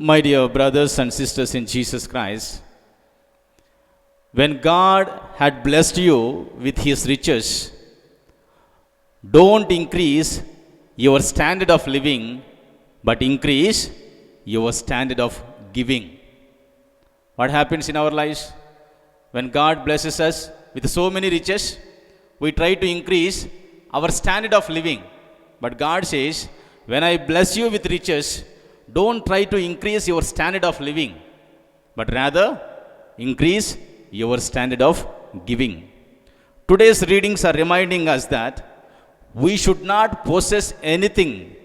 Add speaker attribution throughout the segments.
Speaker 1: My dear brothers and sisters in Jesus Christ, when God had blessed you with His riches, don't increase your standard of living, but increase your standard of giving. What happens in our lives? When God blesses us with so many riches, we try to increase our standard of living. But God says, when I bless you with riches, don't try to increase your standard of living, but rather increase your standard of giving. Today's readings are reminding us that we should not possess anything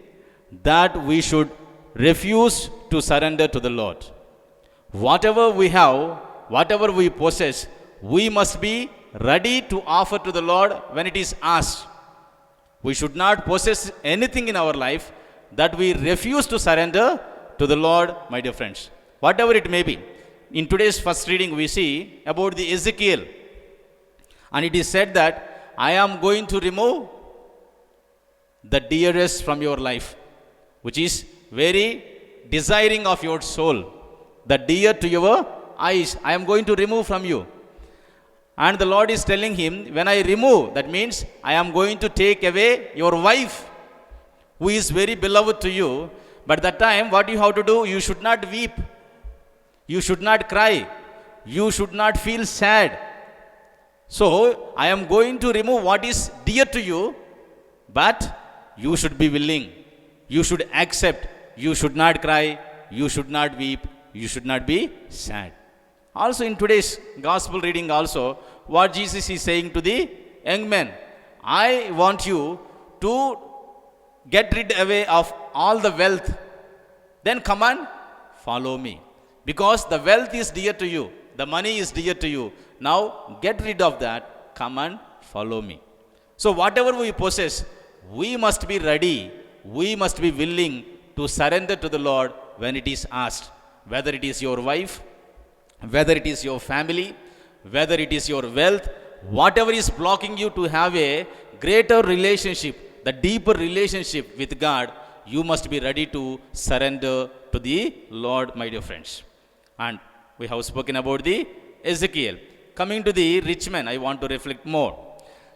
Speaker 1: that we should refuse to surrender to the Lord. Whatever we have, whatever we possess, we must be ready to offer to the Lord when it is asked. We should not possess anything in our life that we refuse to surrender to the Lord, my dear friends. Whatever it may be. In today's first reading, we see about the Ezekiel. And it is said that I am going to remove the dearest from your life, which is very desiring of your soul, the dear to your eyes, I am going to remove from you. And the Lord is telling him, when I remove, that means I am going to take away your wife, who is very beloved to you. But that time, what you have to do, you should not weep, you should not cry, you should not feel sad. So I am going to remove what is dear to you, but you should be willing, you should accept, you should not cry, you should not weep, you should not be sad. Also in today's gospel reading also, what Jesus is saying to the young men, I want you to get rid away of all the wealth, then come and follow me. Because the wealth is dear to you, the money is dear to you. Now get rid of that, come and follow me. So whatever we possess, we must be ready, we must be willing to surrender to the Lord when it is asked. Whether it is your wife, whether it is your family, whether it is your wealth, whatever is blocking you to have a greater relationship, the deeper relationship with God, you must be ready to surrender to the Lord, my dear friends. And we have spoken about the Ezekiel. Coming to the rich man, I want to reflect more.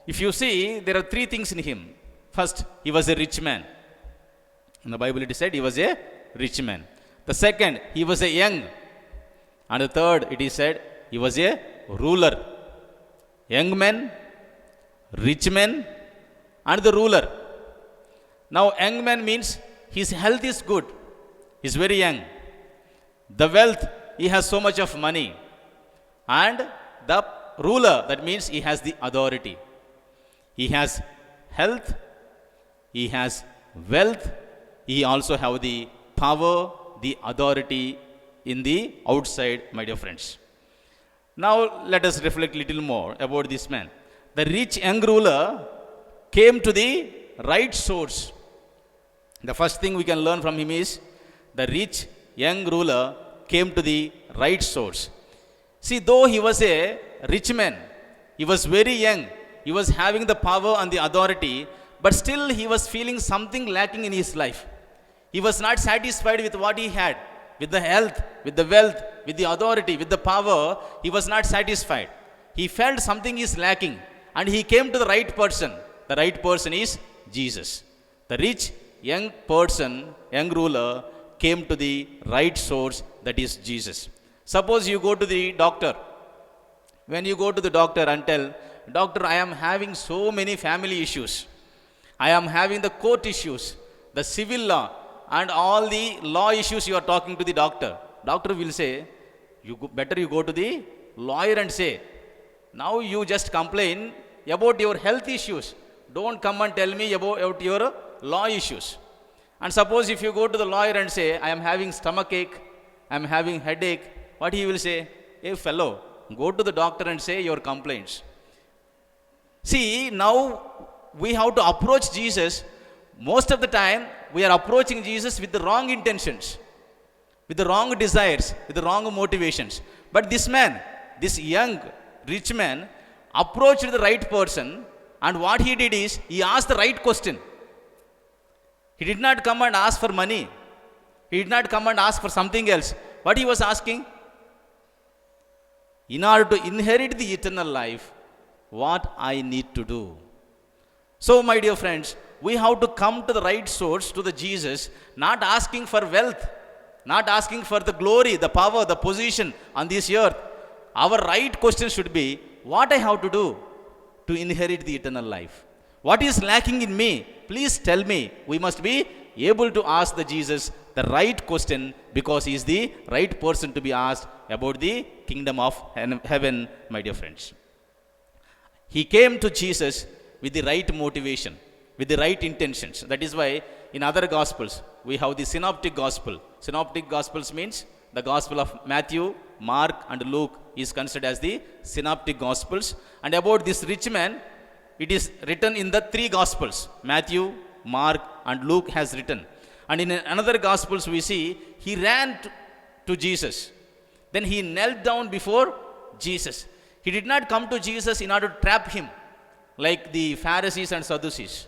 Speaker 1: If you see, there are three things in him. First, he was a rich man. In the Bible it is said he was a rich man. The second, he was a young. And the third, it is said, he was a ruler. Young man, rich man, and the ruler. Now, young man means his health is good. He's very young. The wealth, he has so much of money. And the ruler, that means he has the authority. He has health, he has wealth, he also have the power, the authority in the outside, my dear friends. Now let us reflect a little more about this man. The rich young ruler came to the right source. The first thing we can learn from him is the rich young ruler came to the right source. See, though he was a rich man, he was very young, he was having the power and the authority, but still he was feeling something lacking in his life. He was not satisfied with what he had, with the health, with the wealth, with the authority, with the power. He was not satisfied. He felt something is lacking, and he came to the right person. The right person is Jesus. The rich young person, young ruler, came to the right source, that is Jesus. Suppose you go to the doctor. When you go to the doctor and tell, doctor, I am having so many family issues, I am having the court issues, the civil law, and all the law issues, you are talking to the doctor. Doctor will say, better you go to the lawyer and say, now you just complain about your health issues, don't come and tell me about your law issues. And suppose if you go to the lawyer and say, I am having stomach ache, I am having headache, what he will say? Hey fellow, go to the doctor and say your complaints. See, now we have to approach Jesus. Most of the time, we are approaching Jesus with the wrong intentions, with the wrong desires, with the wrong motivations. But this man, this young rich man, approached the right person, and what he did is, he asked the right question. He did not come and ask for money. He did not come and ask for something else. What he was asking? In order to inherit the eternal life, what I need to do. So, my dear friends, we have to come to the right source, to the Jesus, not asking for wealth, not asking for the glory, the power, the position on this earth. Our right question should be, what I have to do to inherit the eternal life? What is lacking in me? Please tell me. We must be able to ask the Jesus the right question, because he is the right person to be asked about the kingdom of heaven, my dear friends. He came to Jesus with the right motivation, with the right intentions. That is why in other gospels, we have the synoptic gospel. Synoptic gospels means the gospel of Matthew, Mark and Luke is considered as the synoptic gospels. And about this rich man, it is written in the three gospels. Matthew, Mark and Luke has written. And in another gospels we see, he ran to Jesus. Then he knelt down before Jesus. He did not come to Jesus in order to trap him, like the Pharisees and Sadducees.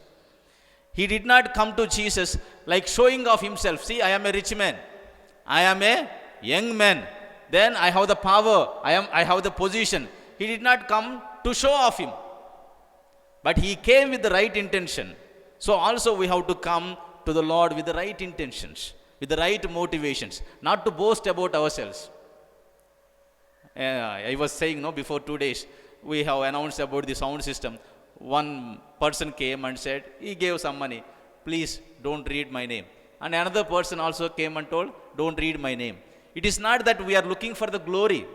Speaker 1: He did not come to Jesus like showing off himself. See, I am a rich man. I am a young man. Then I have the power. I have the position. He did not come to show off him. But he came with the right intention. So also we have to come to the Lord with the right intentions, with the right motivations, not to boast about ourselves. I was saying, before 2 days, we have announced about the sound system. One person came and said, he gave some money. Please don't read my name. And another person also came and told, don't read my name. It is not that we are looking for the glory,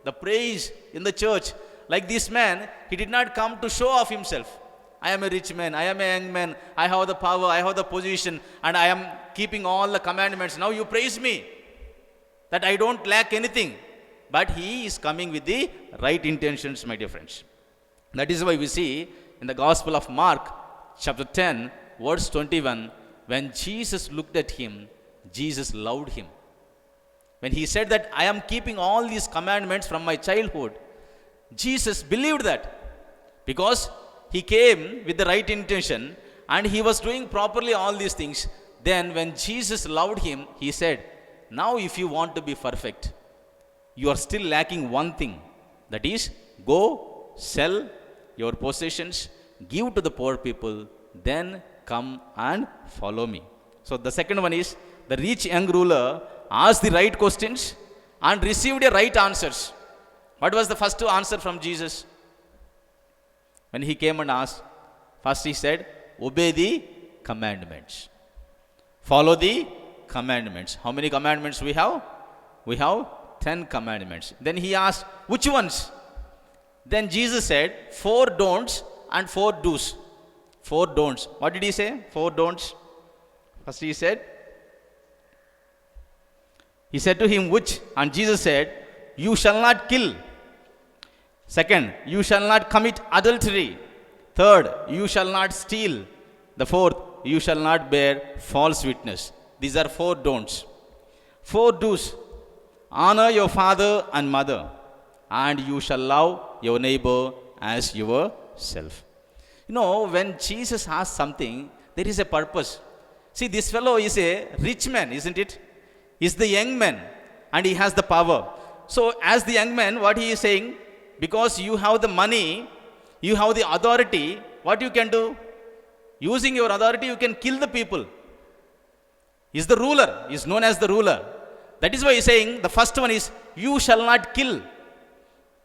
Speaker 1: the praise in the church. Like this man, he did not come to show off himself. I am a rich man, I am a young man, I have the power, I have the position, and I am keeping all the commandments. Now you praise me, that I don't lack anything. But he is coming with the right intentions, my dear friends. That is why we see in the Gospel of Mark, chapter 10, verse 21, when Jesus looked at him, Jesus loved him. When he said that I am keeping all these commandments from my childhood, Jesus believed that, because he came with the right intention and he was doing properly all these things. Then when Jesus loved him, he said, now if you want to be perfect, you are still lacking one thing. That is, go sell your possessions, give to the poor people, then come and follow me. So the second one is, the rich young ruler asked the right questions and received the right answers. What was the first answer from Jesus? When he came and asked, first he said, obey the commandments. Follow the commandments. How many commandments we have? We have 10 commandments. Then he asked, which ones? Then Jesus said, 4 don'ts and 4 do's. 4 don'ts. What did he say? 4 don'ts. First he said to him, which? And Jesus said, you shall not kill. Second, you shall not commit adultery. Third, you shall not steal. The fourth, you shall not bear false witness. These are 4 don'ts. 4 do's. Honor your father and mother, and you shall love your neighbor as yourself. When Jesus asks something, there is a purpose. See, this fellow is a rich man, isn't it? He's the young man, and he has the power. So, as the young man, what he is saying, because you have the money, you have the authority, what you can do? Using your authority, you can kill the people. He's the ruler, he's known as the ruler. That is why he's saying, the first one is, you shall not kill.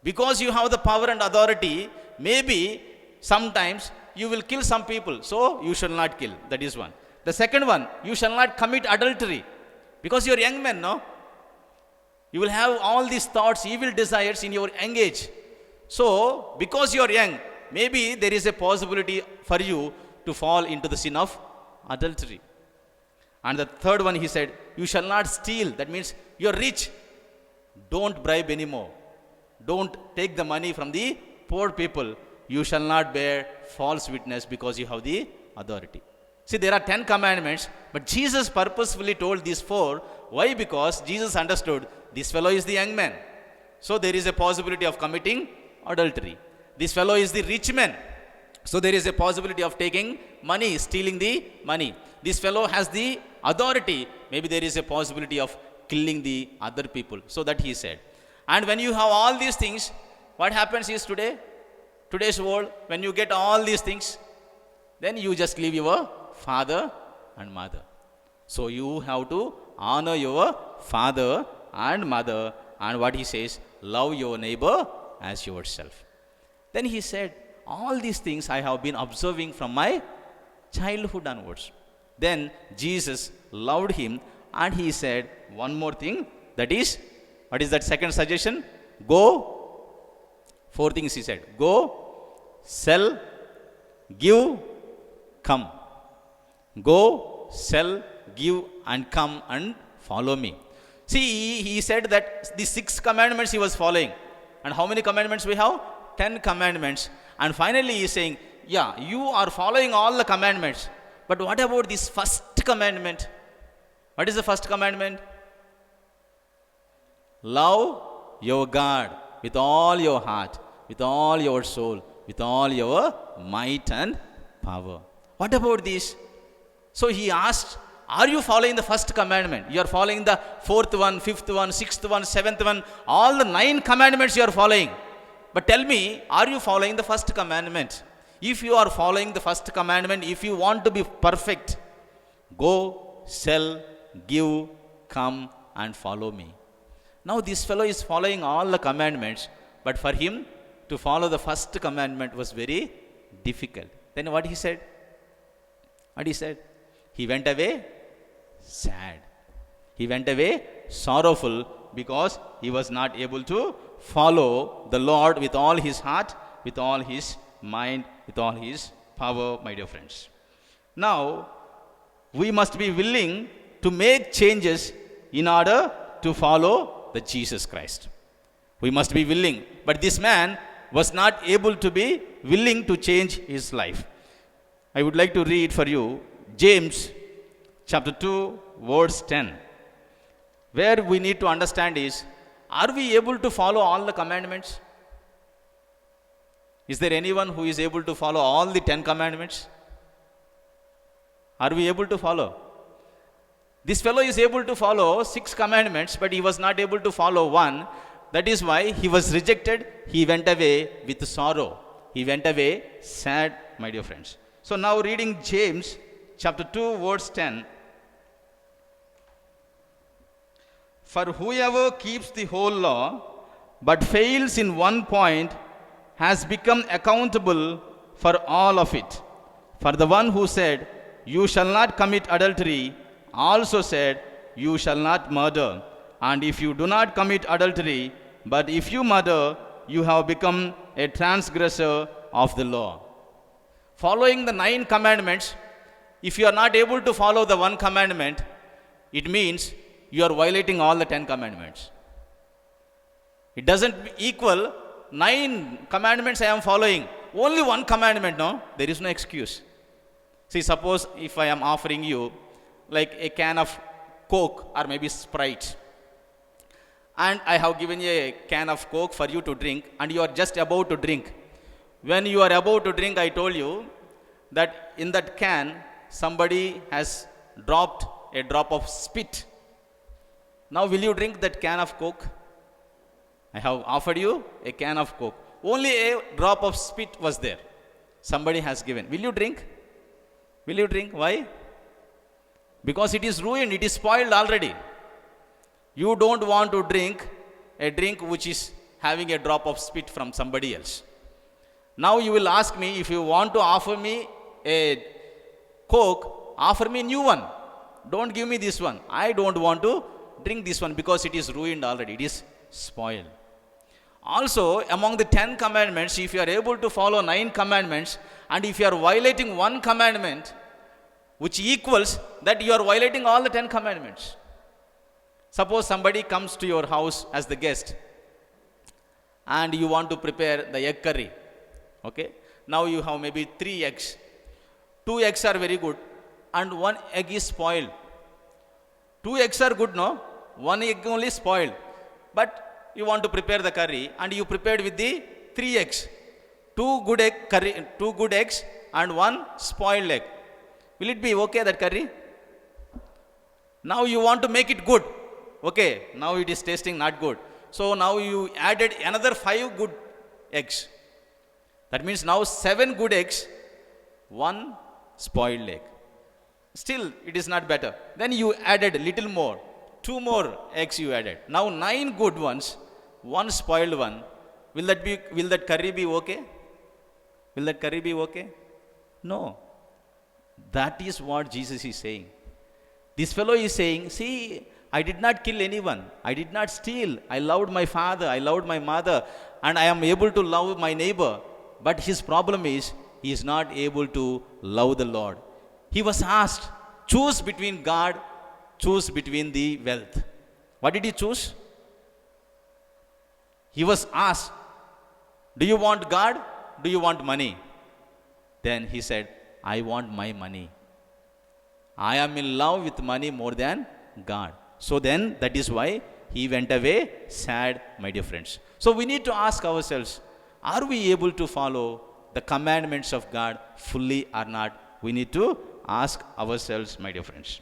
Speaker 1: Because you have the power and authority, maybe sometimes you will kill some people. So, you shall not kill. That is one. The second one, you shall not commit adultery. Because you are young man, no? You will have all these thoughts, evil desires in your young age. So, because you are young, maybe there is a possibility for you to fall into the sin of adultery. And the third one, he said, you shall not steal. That means you are rich. Don't bribe anymore. Don't take the money from the poor people. You shall not bear false witness, because you have the authority. See, there are 10 commandments, but Jesus purposefully told these 4. Why? Because Jesus understood this fellow is the young man. So there is a possibility of committing adultery. This fellow is the rich man. So there is a possibility of taking money, stealing the money. This fellow has the authority, maybe there is a possibility of killing the other people. So that he said. And when you have all these things, what happens is today's world, when you get all these things, then you just leave your father and mother. So you have to honor your father and mother, and what he says, love your neighbor as yourself. Then he said, all these things I have been observing from my childhood onwards. Then Jesus loved him, and he said one more thing, that is, what is that second suggestion? Go, four things he said. Go, sell, give, come. Go, sell, give, and come and follow me. See, he said that the 6 commandments he was following. And how many commandments we have? 10 commandments. And finally he is saying, yeah, you are following all the commandments. But what about this first commandment? What is the first commandment? Love your God with all your heart, with all your soul, with all your might and power. What about this? So he asked, are you following the first commandment? You are following the 4th one, 5th one, 6th one, 7th one, all the 9 commandments you are following. But tell me, are you following the first commandment? If you are following the first commandment, if you want to be perfect, go, sell, give, come and follow me. Now this fellow is following all the commandments, but for him to follow the first commandment was very difficult. Then what he said? What he said? He went away sad. He went away sorrowful because he was not able to follow the Lord with all his heart, with all his mind, with all his power, my dear friends. Now, we must be willing to make changes in order to follow the Jesus Christ. We must be willing. But this man was not able to be willing to change his life. I would like to read for you James chapter 2, verse 10. Where we need to understand is, are we able to follow all the commandments? Is there anyone who is able to follow all the 10 commandments? Are we able to follow? This fellow is able to follow 6 commandments, but he was not able to follow one. That is why he was rejected. He went away with sorrow. He went away sad, my dear friends. So now reading James chapter 2, verse 10. For whoever keeps the whole law, but fails in one point, has become accountable for all of it. For the one who said, you shall not commit adultery, also said, you shall not murder. And if you do not commit adultery, but if you murder, you have become a transgressor of the law. Following the 9 commandments, if you are not able to follow the one commandment, it means you are violating all the 10 commandments. It doesn't equal 9 commandments I am following. Only one commandment, no? There is no excuse. See, suppose if I am offering you like a can of Coke or maybe Sprite, and I have given you a can of Coke for you to drink, and you are just about to drink. When you are about to drink, I told you that in that can, somebody has dropped a drop of spit. Now, will you drink that can of Coke? I have offered you a can of Coke. Only a drop of spit was there. Somebody has given. Will you drink? Will you drink? Why? Because it is ruined. It is spoiled already. You don't want to drink a drink which is having a drop of spit from somebody else. Now you will ask me, if you want to offer me a Coke, offer me a new one. Don't give me this one. I don't want to drink this one because it is ruined already. It is spoiled. Also, among the 10 commandments, if you are able to follow 9 commandments, and if you are violating one commandment, which equals that you are violating all the 10 commandments. Suppose somebody comes to your house as the guest, and you want to prepare the egg curry. Okay? Now you have maybe 3 eggs. 2 eggs are very good, and 1 egg is spoiled. 2 eggs are good, no? 1 egg only spoiled. But you want to prepare the curry, and you prepared with the 3 eggs. 2 good eggs and 1 spoiled egg. Will it be okay, that curry? Now you want to make it good. Okay, now it is tasting not good. So now you added another 5 good eggs. That means now 7 good eggs, 1 spoiled egg. Still, it is not better. Then you added little more. 2 more eggs you added. Now 9 good ones, 1 spoiled one. Will that curry be okay? Will that curry be okay? No. That is what Jesus is saying. This fellow is saying, see, I did not kill anyone. I did not steal. I loved my father. I loved my mother. And I am able to love my neighbor. But his problem is, he is not able to love the Lord. He was asked, choose between God, choose between the wealth. What did he choose? He was asked, do you want God? Do you want money? Then he said, I want my money. I am in love with money more than God. So then, that is why he went away sad, my dear friends. So we need to ask ourselves, are we able to follow the commandments of God fully or not? We need to ask ourselves, my dear friends.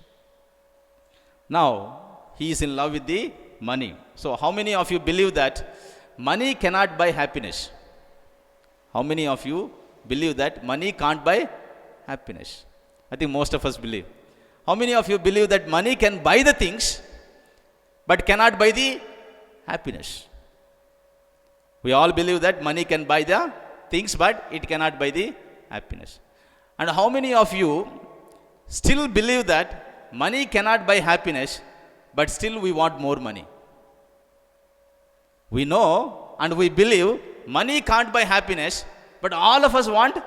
Speaker 1: Now, he is in love with the money. So how many of you believe that money cannot buy happiness? How many of you believe that money can't buy happiness? I think most of us believe. How many of you believe that money can buy the things but cannot buy the happiness? We all believe that money can buy the things but it cannot buy the happiness. And how many of you still believe that money cannot buy happiness but still we want more money? We know and we believe money can't buy happiness, but all of us want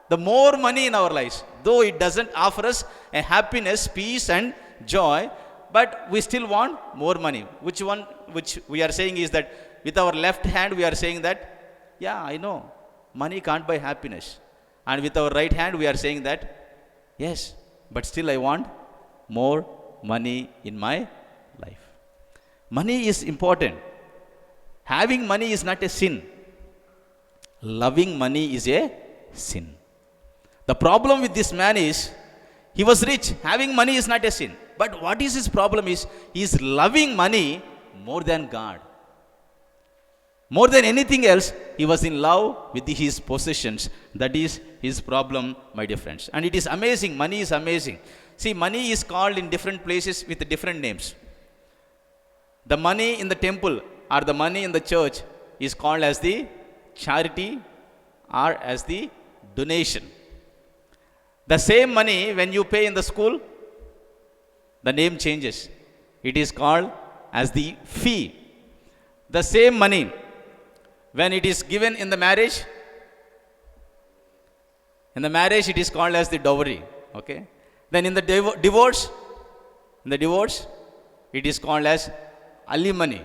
Speaker 1: the more money in our lives. Though it doesn't offer us a happiness, peace and joy, but we still want more money. Which we are saying is that with our left hand we are saying that, yeah, I know, money can't buy happiness. And with our right hand we are saying that, yes, but still I want more money in my life. Money is important. Having money is not a sin. Loving money is a sin. The problem with this man is, he was rich. Having money is not a sin. But what is his problem is, he is loving money more than God. More than anything else, he was in love with his possessions. That is his problem, my dear friends. And it is amazing. Money is amazing. See, money is called in different places with different names. The money in the temple or the money in the church is called as the charity or as the donation. The same money when you pay in the school, the name changes. It is called as the fee. The same money when it is given in the marriage it is called as the dowry. Okay. Then in the divorce, it is called as alimony.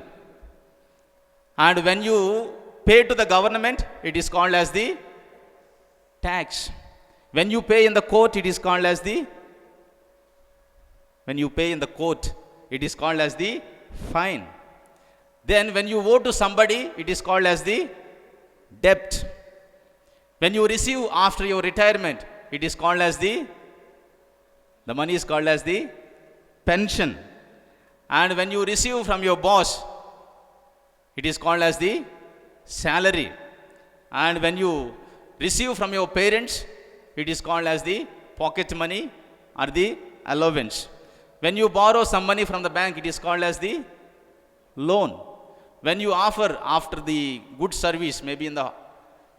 Speaker 1: And when you pay to the government, it is called as the tax. When you pay in the court, it is called as the fine. Then when you owe to somebody, it is called as the debt. When you receive after your retirement, it is called as the money is called as the pension. And when you receive from your boss, it is called as the salary. And when you receive from your parents, it is called as the pocket money or the allowance. When you borrow some money from the bank, it is called as the loan. When you offer after the good service, maybe in the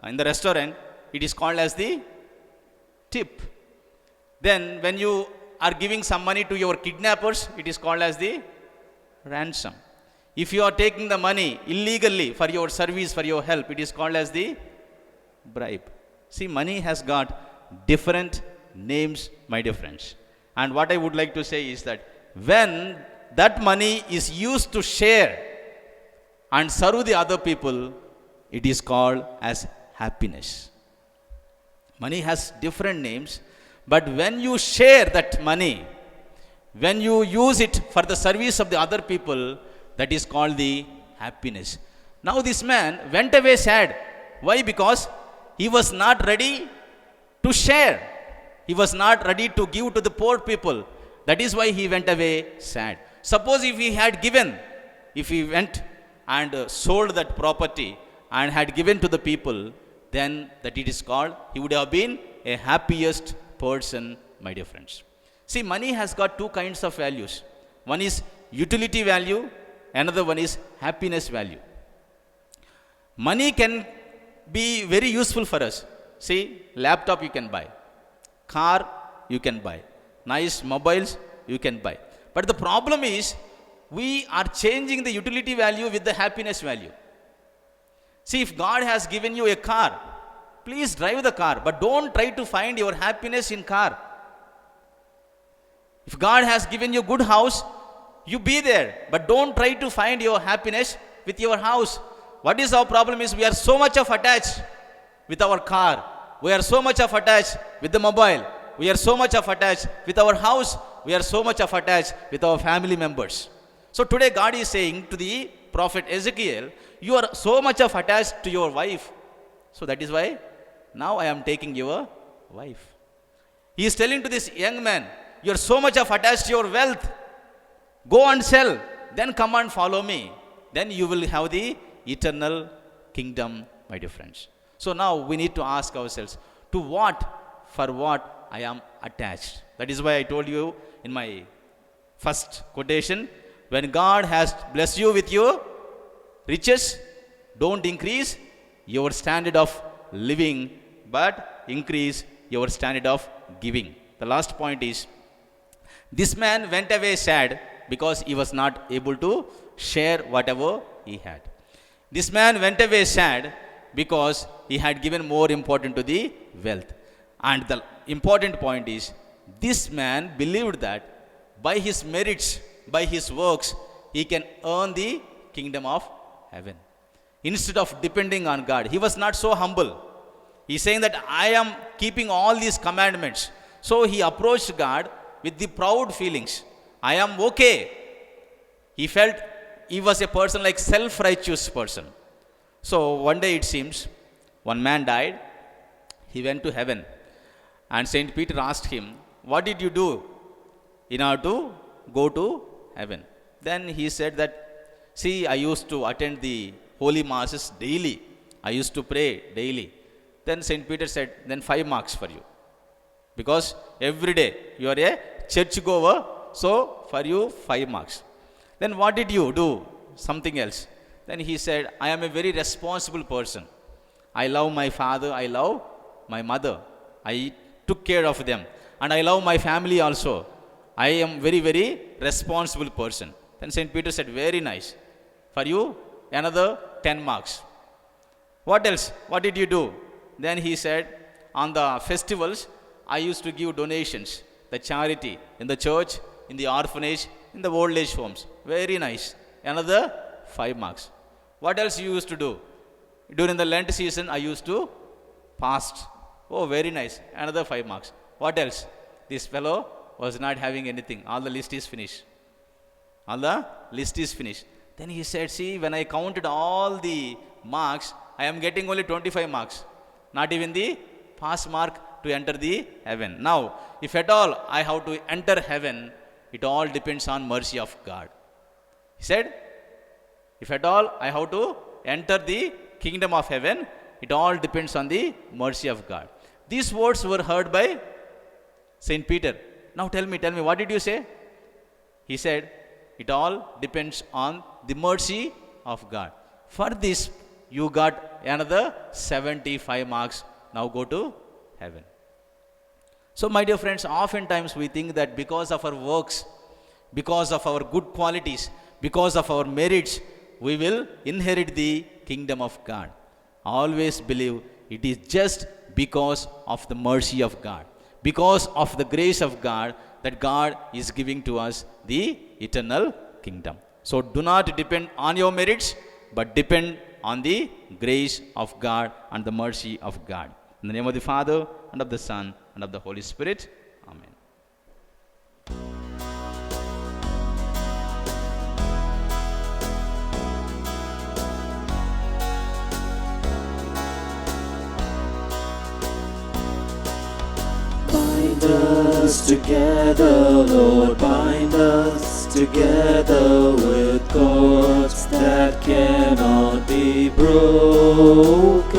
Speaker 1: restaurant, it is called as the tip. Then when you are giving some money to your kidnappers, it is called as the ransom. If you are taking the money illegally for your service, for your help, it is called as the bribe. See, money has got different names, my dear friends. And what I would like to say is that when that money is used to share and serve the other people, it is called as happiness. Money has different names, but when you share that money, when you use it for the service of the other people, that is called the happiness. Now this man went away sad. Why? Because he was not ready to share. He was not ready to give to the poor people. that is why he went away sad. Suppose if he had given, if he went and sold that property and had given to the people, then that it is called, he would have been a happiest person, my dear friends. See, money has got two kinds of values. One is utility value, another one is happiness value. Money can be very useful for us. See, laptop you can buy, car you can buy, nice mobiles you can buy. But the problem is, we are changing the utility value with the happiness value. See, if God has given you a car, please drive the car, but don't try to find your happiness in car. If God has given you good house, you be there, but don't try to find your happiness with your house. What is our problem is, we are so much of attached with our car, we are so much of attached with the mobile, we are so much of attached with our house, we are so much of attached with our family members. So today God is saying to the prophet Ezekiel, you are so much of attached to your wife, so that is why now I am taking your wife. He is telling to this young man, you are so much of attached to your wealth, go and sell, then come and follow me, then you will have the eternal kingdom, my dear friends. So now we need to ask ourselves, to what, for what I am attached. That is why I told you in my first quotation, when God has blessed you with your riches, don't increase your standard of living, but increase your standard of giving. The last point is, this man went away sad because he was not able to share whatever he had. This man went away sad because he had given more important to the wealth. And the important point is, this man believed that by his merits, by his works, he can earn the kingdom of heaven. Instead of depending on God, he was not so humble. He's saying that I am keeping all these commandments. So he approached God with the proud feelings. I am okay. He felt he was a person like self-righteous person. So one day it seems, one man died, he went to heaven. And Saint Peter asked him, what did you do in order to go to heaven? Then he said that, see, I used to attend the holy masses daily. I used to pray daily. Then Saint Peter said, then 5 marks for you. Because every day you are a church goer, so for you 5 marks. Then what did you do? Something else. Then he said, I am a very responsible person. I love my father, I love my mother. I took care of them. And I love my family also. I am very, very responsible person. Then Saint Peter said, very nice. For you, another 10 marks. What else? What did you do? Then he said, on the festivals, I used to give donations, the charity in the church, in the orphanage, in the old age homes. Very nice. Another 5 marks. What else you used to do? During the Lent season, I used to fast. Oh, very nice. Another 5 marks. What else? This fellow was not having anything. All the list is finished. All the list is finished. Then he said, see, when I counted all the marks, I am getting only 25 marks. Not even the pass mark to enter the heaven. Now, if at all I have to enter heaven, it all depends on mercy of God. He said, if at all I have to enter the kingdom of heaven, it all depends on the mercy of God. These words were heard by Saint Peter. Now tell me, what did you say? He said, it all depends on the mercy of God. For this, you got another 75 marks. Now go to heaven. So my dear friends, oftentimes we think that because of our works, because of our good qualities, because of our merits, we will inherit the kingdom of God. Always believe it is just because of the mercy of God, because of the grace of God, that God is giving to us the eternal kingdom. So do not depend on your merits, but depend on the grace of God and the mercy of God. In the name of the Father, and of the Son, and of the Holy Spirit. Amen.
Speaker 2: By Bind us together, Lord, bind us together with cords that cannot be broken.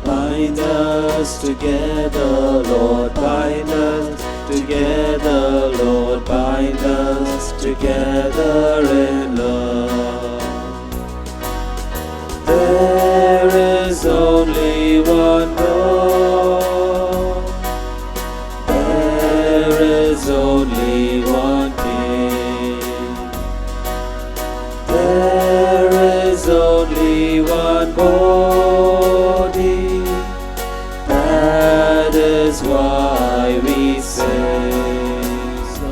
Speaker 2: Bind us together, Lord, bind us together, Lord, bind us together in love. There is only one God. There is only one King. There is only one body. That is why we sing. So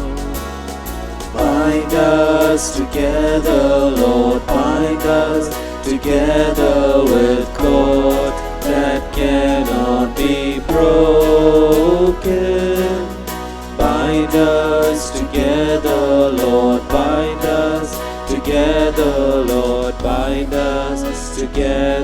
Speaker 2: bind us together, Lord, bind us together with cords that cannot be broken. Bind us together, Lord, bind us together, Lord, bind us together.